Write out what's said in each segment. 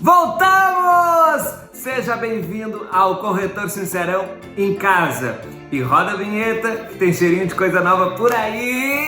Voltamos! Seja bem-vindo ao Corretor Sincerão em casa. E roda a vinheta, que tem cheirinho de coisa nova por aí.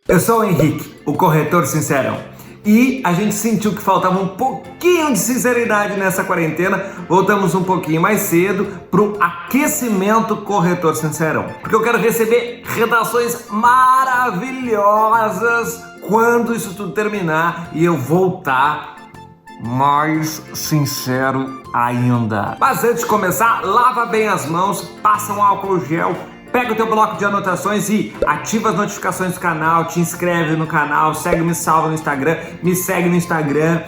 Eu sou o Henrique, o Corretor Sincerão. E a gente sentiu que faltava um pouquinho de sinceridade nessa quarentena. Voltamos um pouquinho mais cedo pro aquecimento Corretor Sincerão. Porque eu quero receber redações maravilhosas quando isso tudo terminar e eu voltar mais sincero ainda. Mas antes de começar, lava bem as mãos, passa um álcool gel, pega o teu bloco de anotações e ativa as notificações do canal, te inscreve no canal, me salva no Instagram, me segue no Instagram,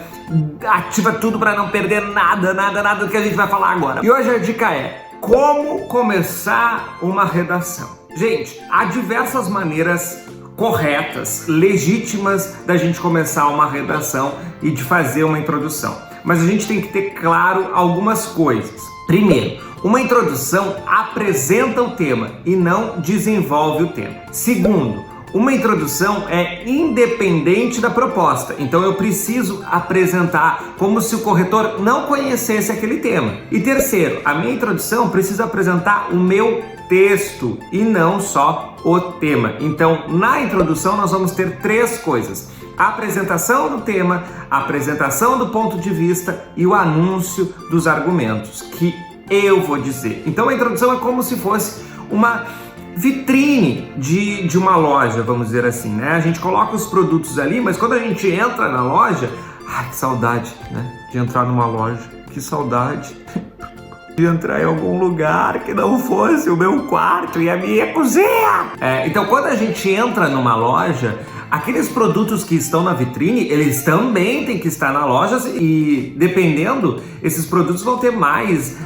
ativa tudo para não perder nada do que a gente vai falar agora. E hoje a dica é como começar uma redação. Gente, há diversas maneiras corretas, legítimas da gente começar uma redação e de fazer uma introdução. Mas a gente tem que ter claro algumas coisas. Primeiro, uma introdução apresenta o tema e não desenvolve o tema. Segundo, uma introdução é independente da proposta, então eu preciso apresentar como se o corretor não conhecesse aquele tema. E terceiro, a minha introdução precisa apresentar o meu texto e não só o tema. Então, na introdução nós vamos ter três coisas: a apresentação do tema, a apresentação do ponto de vista e o anúncio dos argumentos que eu vou dizer. Então a introdução é como se fosse uma vitrine de uma loja, vamos dizer assim, né? A gente coloca os produtos ali, mas quando a gente entra na loja, ai, que saudade, né? De entrar numa loja, que saudade de entrar em algum lugar que não fosse o meu quarto e a minha cozinha. Então quando a gente entra numa loja, aqueles produtos que estão na vitrine, eles também têm que estar na loja e, dependendo, esses produtos vão ter mais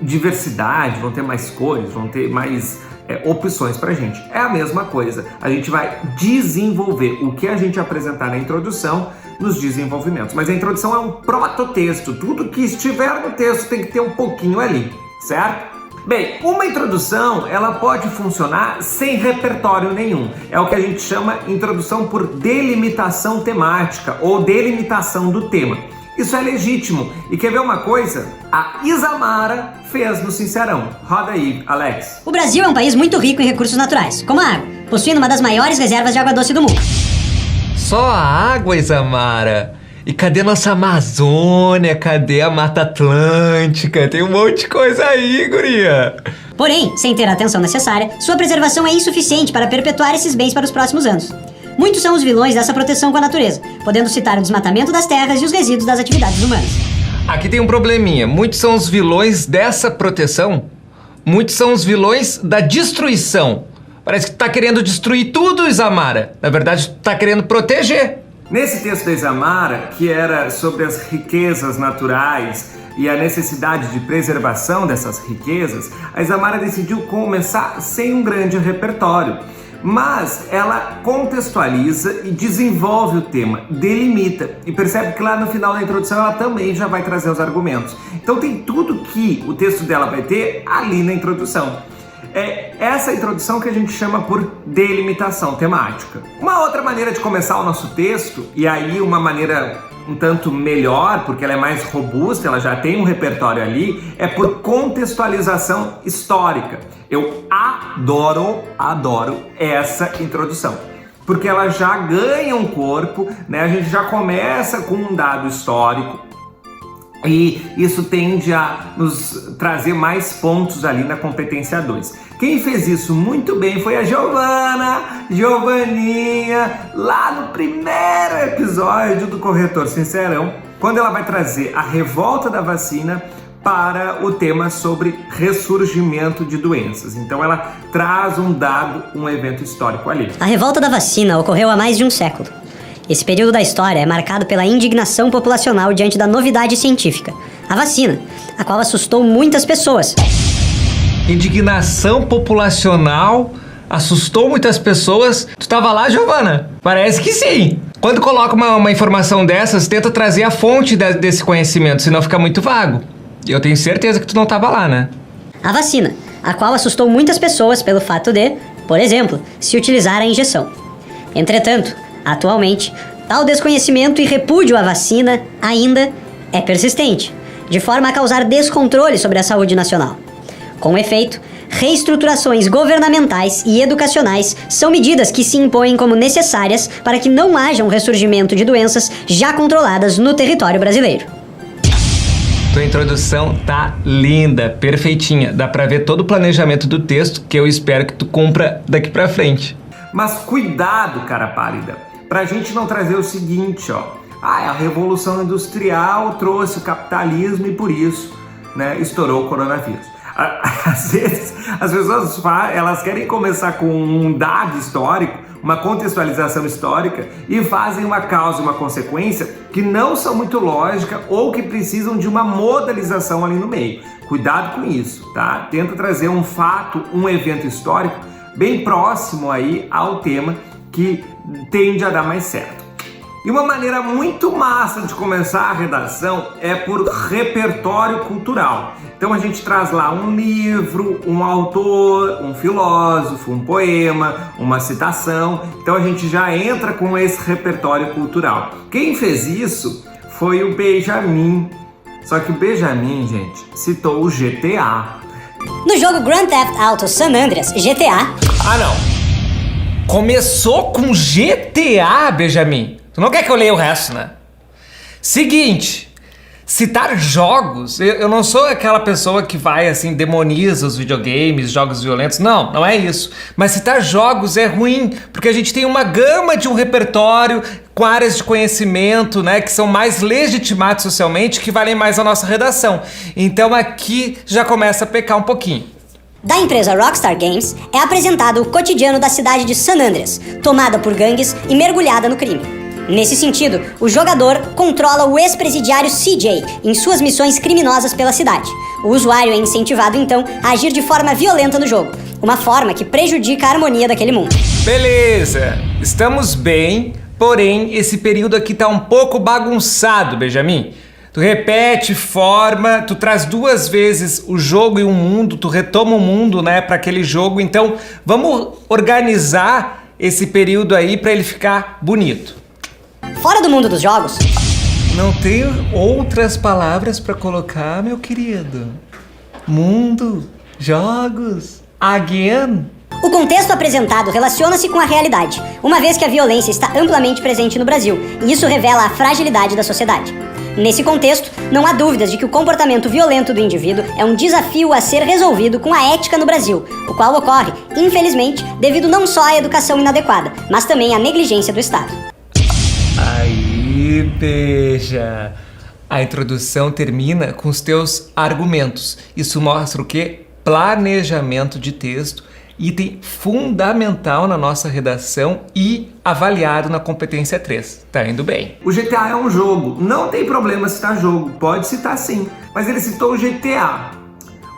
diversidade, vão ter mais cores, vão ter mais opções pra gente. É a mesma coisa. A gente vai desenvolver o que a gente apresentar na introdução nos desenvolvimentos. Mas a introdução é um prototexto. Tudo que estiver no texto tem que ter um pouquinho ali, certo? Bem, uma introdução, ela pode funcionar sem repertório nenhum. É o que a gente chama introdução por delimitação temática ou delimitação do tema. Isso é legítimo. E quer ver uma coisa? A Isamara fez no Sincerão. Roda aí, Alex. O Brasil é um país muito rico em recursos naturais, como a água, possuindo uma das maiores reservas de água doce do mundo. Só a água, Isamara? E cadê nossa Amazônia? Cadê a Mata Atlântica? Tem um monte de coisa aí, guria! Porém, sem ter a atenção necessária, sua preservação é insuficiente para perpetuar esses bens para os próximos anos. Muitos são os vilões dessa proteção com a natureza, podendo citar o desmatamento das terras e os resíduos das atividades humanas. Aqui tem um probleminha. Muitos são os vilões dessa proteção, muitos são os vilões da destruição. Parece que tu tá querendo destruir tudo, Isamara. Na verdade, tu tá querendo proteger. Nesse texto da Isamara, que era sobre as riquezas naturais e a necessidade de preservação dessas riquezas, a Isamara decidiu começar sem um grande repertório. Mas ela contextualiza e desenvolve o tema, delimita e percebe que lá no final da introdução ela também já vai trazer os argumentos. Então tem tudo que o texto dela vai ter ali na introdução. É essa introdução que a gente chama por delimitação temática. Uma outra maneira de começar o nosso texto, e aí uma maneira um tanto melhor, porque ela é mais robusta, ela já tem um repertório ali, é por contextualização histórica. Eu adoro essa introdução, porque ela já ganha um corpo, né? A gente já começa com um dado histórico, e isso tende a nos trazer mais pontos ali na competência 2. Quem fez isso muito bem foi a Giovaninha, lá no primeiro episódio do Corretor Sincerão, quando ela vai trazer a revolta da vacina para o tema sobre ressurgimento de doenças. Então ela traz um dado, um evento histórico ali. A revolta da vacina ocorreu há mais de um século. Esse período da história é marcado pela indignação populacional diante da novidade científica, a vacina, a qual assustou muitas pessoas. Indignação populacional assustou muitas pessoas. Tu tava lá, Giovana? Parece que sim. Quando coloca uma informação dessas, tenta trazer a fonte desse conhecimento, senão fica muito vago. Eu tenho certeza que tu não tava lá, né? A vacina, a qual assustou muitas pessoas pelo fato de, por exemplo, se utilizar a injeção. Entretanto, atualmente, tal desconhecimento e repúdio à vacina ainda é persistente, de forma a causar descontrole sobre a saúde nacional. Com efeito, reestruturações governamentais e educacionais são medidas que se impõem como necessárias para que não haja um ressurgimento de doenças já controladas no território brasileiro. Tua introdução tá linda, perfeitinha. Dá pra ver todo o planejamento do texto que eu espero que tu cumpra daqui pra frente. Mas cuidado, cara pálida, pra gente não trazer o seguinte, ó. A Revolução Industrial trouxe o capitalismo e por isso, né, estourou o coronavírus. Às vezes, as pessoas elas querem começar com um dado histórico, uma contextualização histórica e fazem uma causa e uma consequência que não são muito lógicas ou que precisam de uma modalização ali no meio. Cuidado com isso, tá? Tenta trazer um fato, um evento histórico bem próximo aí ao tema que tende a dar mais certo. E uma maneira muito massa de começar a redação é por repertório cultural. Então a gente traz lá um livro, um autor, um filósofo, um poema, uma citação. Então a gente já entra com esse repertório cultural. Quem fez isso foi o Benjamin. Só que o Benjamin, gente, citou o GTA. No jogo Grand Theft Auto San Andreas, GTA... Ah, não. Começou com GTA, Benjamin. Tu não quer que eu leia o resto, né? Seguinte, citar jogos... Eu não sou aquela pessoa que vai, assim, demoniza os videogames, jogos violentos. Não, não é isso. Mas citar jogos é ruim, porque a gente tem uma gama de um repertório com áreas de conhecimento, né, que são mais legitimados socialmente, que valem mais a nossa redação. Então aqui já começa a pecar um pouquinho. Da empresa Rockstar Games é apresentado o cotidiano da cidade de San Andreas, tomada por gangues e mergulhada no crime. Nesse sentido, o jogador controla o ex-presidiário CJ em suas missões criminosas pela cidade. O usuário é incentivado, então, a agir de forma violenta no jogo, uma forma que prejudica a harmonia daquele mundo. Beleza, estamos bem, porém esse período aqui tá um pouco bagunçado, Benjamin. Tu repete, forma, tu traz 2 vezes o jogo e o mundo, tu retoma o mundo, né, para aquele jogo. Então, vamos organizar esse período aí para ele ficar bonito. Fora do mundo dos jogos... Não tenho outras palavras para colocar, meu querido. Mundo, jogos, again. O contexto apresentado relaciona-se com a realidade, uma vez que a violência está amplamente presente no Brasil, e isso revela a fragilidade da sociedade. Nesse contexto, não há dúvidas de que o comportamento violento do indivíduo é um desafio a ser resolvido com a ética no Brasil, o qual ocorre, infelizmente, devido não só à educação inadequada, mas também à negligência do Estado. Aí, beija. A introdução termina com os teus argumentos. Isso mostra o quê? Planejamento de texto, item fundamental na nossa redação e avaliado na competência 3. Tá indo bem. O GTA é um jogo, não tem problema citar jogo, pode citar sim, mas ele citou o GTA.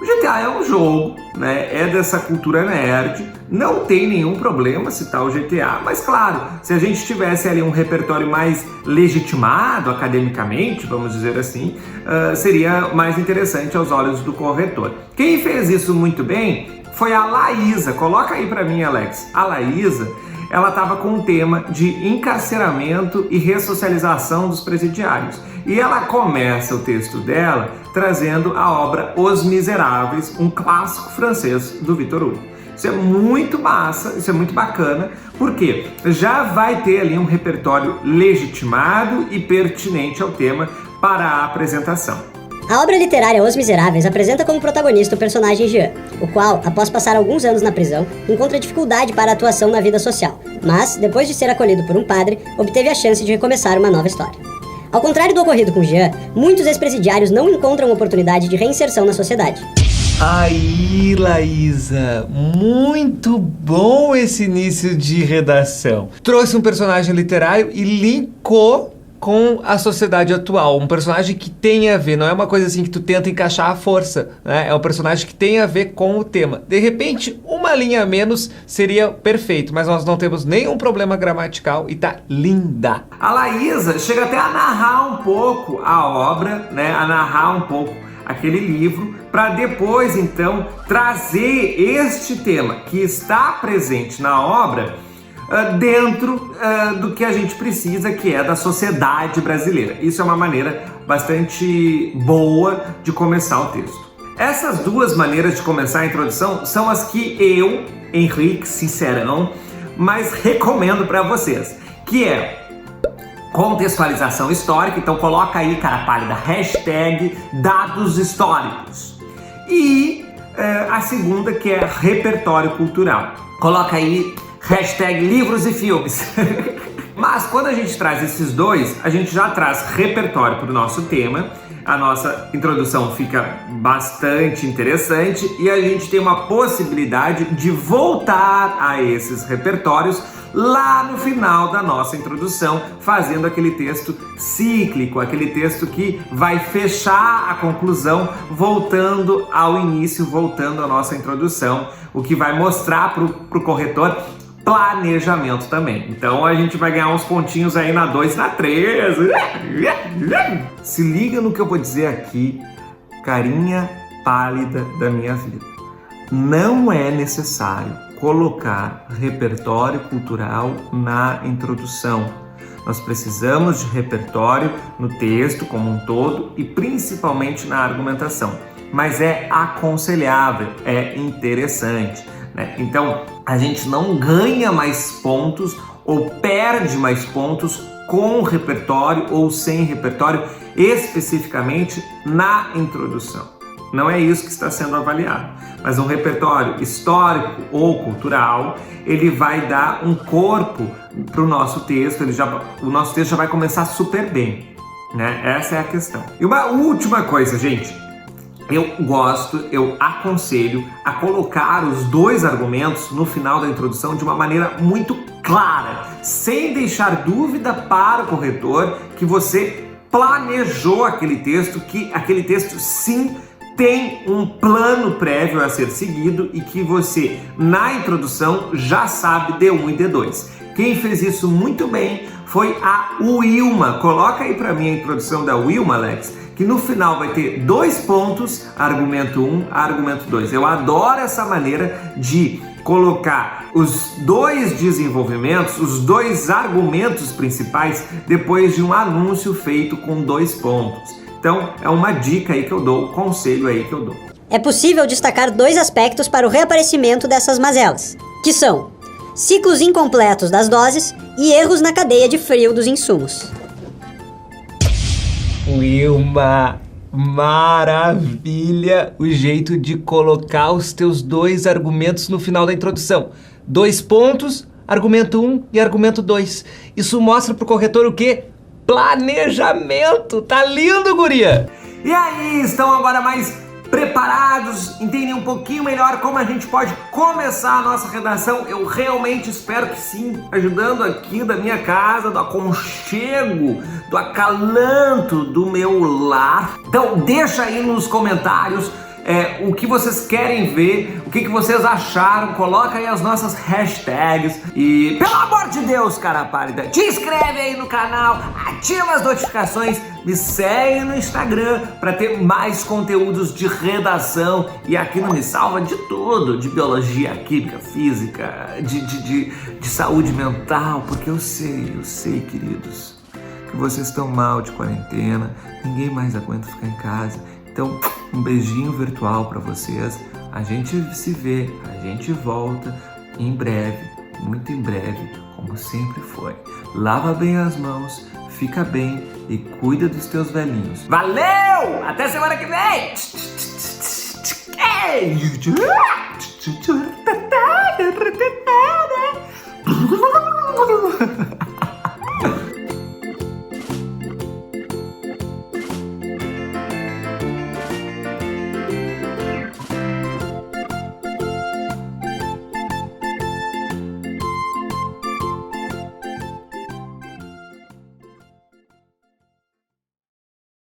O GTA é um jogo, né? É dessa cultura nerd, não tem nenhum problema citar o GTA, mas claro, se a gente tivesse ali um repertório mais legitimado academicamente, vamos dizer assim, seria mais interessante aos olhos do corretor. Quem fez isso muito bem foi a Laísa. Coloca aí pra mim, Alex. A Laísa, ela estava com um tema de encarceramento e ressocialização dos presidiários. E ela começa o texto dela trazendo a obra Os Miseráveis, um clássico francês do Victor Hugo. Isso é muito massa, isso é muito bacana, porque já vai ter ali um repertório legitimado e pertinente ao tema para a apresentação. A obra literária Os Miseráveis apresenta como protagonista o personagem Jean, o qual, após passar alguns anos na prisão, encontra dificuldade para a atuação na vida social, mas, depois de ser acolhido por um padre, obteve a chance de recomeçar uma nova história. Ao contrário do ocorrido com Jean, muitos ex-presidiários não encontram oportunidade de reinserção na sociedade. Aí, Laísa, muito bom esse início de redação. Trouxe um personagem literário e linkou com a sociedade atual, um personagem que tem a ver, não é uma coisa assim que tu tenta encaixar à força, né? É um personagem que tem a ver com o tema. De repente, uma linha a menos seria perfeito, mas nós não temos nenhum problema gramatical e tá linda. A Laísa chega até a narrar um pouco a obra, né? A narrar um pouco aquele livro, para depois então trazer este tema que está presente na obra dentro do que a gente precisa, que é da sociedade brasileira. Isso é uma maneira bastante boa de começar o texto. Essas duas maneiras de começar a introdução são as que eu, Henrique Sincerão, mas recomendo para vocês, que é contextualização histórica. Então coloca aí, cara pálida, hashtag dados históricos. E a segunda, que é repertório cultural. Coloca aí hashtag livros e filmes. Mas quando a gente traz esses dois, a gente já traz repertório para o nosso tema. A nossa introdução fica bastante interessante e a gente tem uma possibilidade de voltar a esses repertórios lá no final da nossa introdução, fazendo aquele texto cíclico, aquele texto que vai fechar a conclusão, voltando ao início, voltando à nossa introdução, o que vai mostrar para o corretor planejamento também. Então a gente vai ganhar uns pontinhos aí na 2 e na 3. Se liga no que eu vou dizer aqui, carinha pálida da minha vida. Não é necessário colocar repertório cultural na introdução. Nós precisamos de repertório no texto como um todo e principalmente na argumentação. Mas é aconselhável, é interessante, né? Então, a gente não ganha mais pontos ou perde mais pontos com repertório ou sem repertório, especificamente na introdução. Não é isso que está sendo avaliado, mas um repertório histórico ou cultural, ele vai dar um corpo para o nosso texto, o nosso texto já vai começar super bem, né? Essa é a questão. E uma última coisa, gente, eu aconselho a colocar os dois argumentos no final da introdução de uma maneira muito clara, sem deixar dúvida para o corretor que você planejou aquele texto, que aquele texto sim tem um plano prévio a ser seguido e que você, na introdução, já sabe D1 e D2. Quem fez isso muito bem foi a Wilma. Coloca aí para mim a introdução da Wilma, Alex, que no final vai ter 2 pontos, argumento 1, argumento 2. Eu adoro essa maneira de colocar os 2 desenvolvimentos, os 2 argumentos principais, depois de um anúncio feito com 2 pontos. Então, é uma dica aí que eu dou, um conselho aí que eu dou. É possível destacar 2 aspectos para o reaparecimento dessas mazelas, que são ciclos incompletos das doses e erros na cadeia de frio dos insumos. Wilma, maravilha o jeito de colocar os teus 2 argumentos no final da introdução. 2 pontos, argumento 1 e argumento 2. Isso mostra pro corretor o quê? Planejamento! Tá lindo, guria! E aí, estão agora mais preparados? Entendem um pouquinho melhor como a gente pode começar a nossa redação? Eu realmente espero que sim, ajudando aqui da minha casa, do aconchego, do acalanto do meu lar. Então deixa aí nos comentários o que vocês querem ver, o que vocês acharam, coloca aí as nossas hashtags e, pelo amor de Deus, cara pálida, te inscreve aí no canal, ativa as notificações, me segue no Instagram para ter mais conteúdos de redação e aqui no Me Salva de tudo, de biologia, química, física, de saúde mental, porque eu sei, queridos, que vocês estão mal de quarentena, ninguém mais aguenta ficar em casa. Então, um beijinho virtual para vocês. A gente se vê, a gente volta em breve, muito em breve, como sempre foi. Lava bem as mãos, fica bem e cuida dos teus velhinhos. Valeu! Até semana que vem!